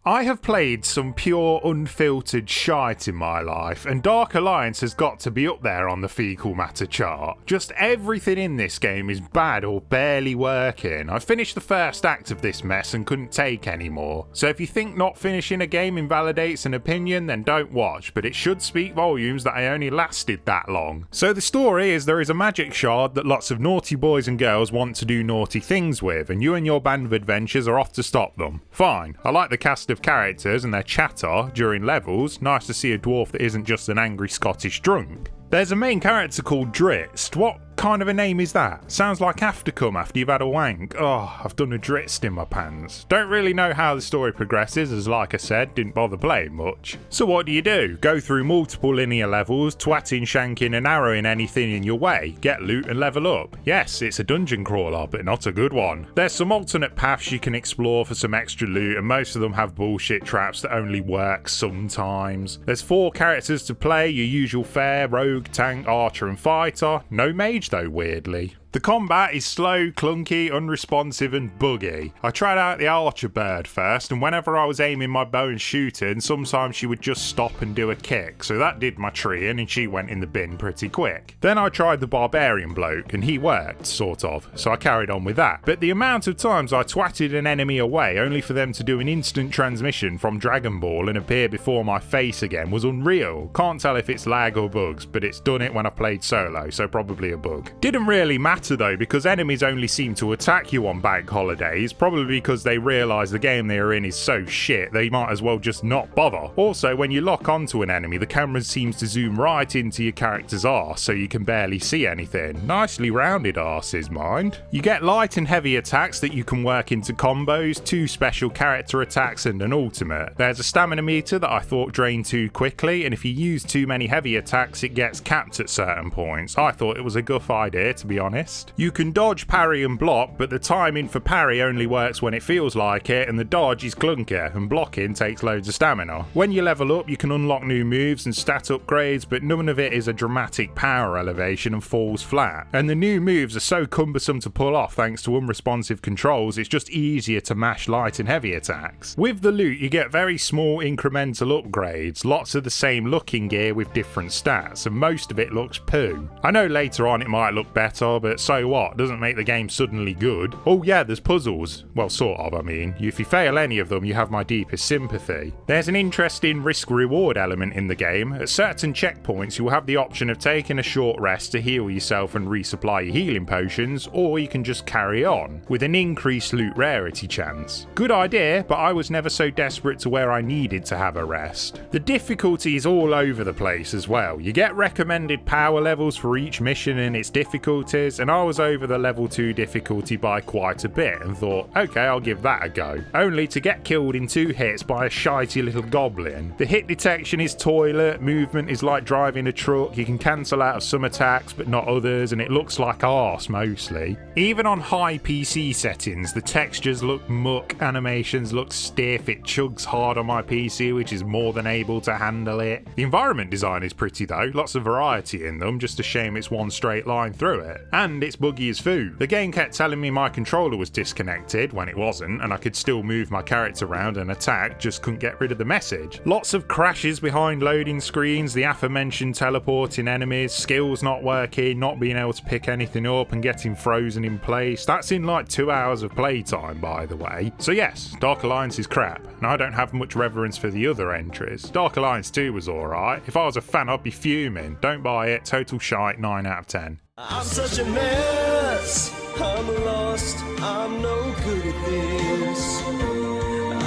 I have played some pure unfiltered shite in my life, and Dark Alliance has got to be up there on the fecal matter chart. Just everything in this game is bad or barely working. I finished the first act of this mess and couldn't take any more. So if you think not finishing a game invalidates an opinion, then don't watch, but it should speak volumes that I only lasted that long. So the story is there is a magic shard that lots of naughty boys and girls want to do naughty things with, and you and your band of adventurers are off to stop them. Fine, I like the cast of characters and their chatter during levels. Nice to see a dwarf that isn't just an angry Scottish drunk. There's a main character called Dritst. What kind of a name is that? Sounds like aftercome after you've had a wank. Oh, I've done a Dritst in my pants. Don't really know how the story progresses, as like I said, didn't bother playing much. So what do? Go through multiple linear levels, twatting, shanking and arrowing anything in your way, get loot and level up. Yes, it's a dungeon crawler, but not a good one. There's some alternate paths you can explore for some extra loot, and most of them have bullshit traps that only work sometimes. There's 4 characters to play, your usual fare: rogue, tank, archer and fighter. No mage though, weirdly. The combat is slow, clunky, unresponsive and buggy. I tried out the archer bird first, and whenever I was aiming my bow and shooting, sometimes she would just stop and do a kick, so that did my treeing and she went in the bin pretty quick. Then I tried the barbarian bloke and he worked, sort of, so I carried on with that. But the amount of times I twatted an enemy away only for them to do an instant transmission from Dragon Ball and appear before my face again was unreal. Can't tell if it's lag or bugs, but it's done it when I played solo, so probably a bug. Didn't really matter though, because enemies only seem to attack you on bank holidays, probably because they realise the game they are in is so shit they might as well just not bother. Also, when you lock onto an enemy, the camera seems to zoom right into your character's arse so you can barely see anything. Nicely rounded arses, mind. You get light and heavy attacks that you can work into combos, 2 special character attacks and an ultimate. There's a stamina meter that I thought drained too quickly, and if you use too many heavy attacks it gets capped at certain points. I thought it was a guff idea, to be honest. You can dodge, parry and block, but the timing for parry only works when it feels like it, and the dodge is clunky, and blocking takes loads of stamina. When you level up you can unlock new moves and stat upgrades, but none of it is a dramatic power elevation and falls flat. And the new moves are so cumbersome to pull off thanks to unresponsive controls, it's just easier to mash light and heavy attacks. With the loot you get very small incremental upgrades, lots of the same looking gear with different stats, and most of it looks poo. I know later on it might look better, but so what? Doesn't make the game suddenly good. Oh yeah, there's puzzles. Well, sort of, I mean. If you fail any of them, you have my deepest sympathy. There's an interesting risk-reward element in the game. At certain checkpoints, you will have the option of taking a short rest to heal yourself and resupply your healing potions, or you can just carry on, with an increased loot rarity chance. Good idea, but I was never so desperate to where I needed to have a rest. The difficulty is all over the place as well. You get recommended power levels for each mission and its difficulties, and I was over the level 2 difficulty by quite a bit and thought, okay, I'll give that a go. Only to get killed in 2 hits by a shitey little goblin. The hit detection is toilet, movement is like driving a truck, you can cancel out of some attacks but not others, and it looks like arse mostly. Even on high PC settings, the textures look muck, animations look stiff, it chugs hard on my PC, which is more than able to handle it. The environment design is pretty though, lots of variety in them, just a shame it's one straight line through it. And it's buggy as food. The game kept telling me my controller was disconnected when it wasn't, and I could still move my character around and attack, just couldn't get rid of the message. Lots of crashes behind loading screens, the aforementioned teleporting enemies, skills not working, not being able to pick anything up and getting frozen in place. That's in like 2 hours of playtime, by the way. So yes, Dark Alliance is crap, and I don't have much reverence for the other entries. Dark Alliance 2 was alright. If I was a fan I'd be fuming. Don't buy it, total shite, 9 out of 10. I'm such a mess, I'm lost, I'm no good at this.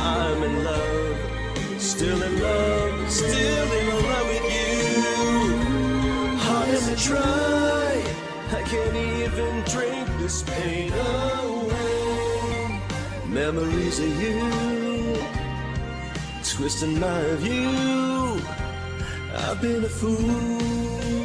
I'm in love, still in love, still in love with you. Hard as I try, I can't even drink this pain away. Memories of you, twisting my view. I've been a fool.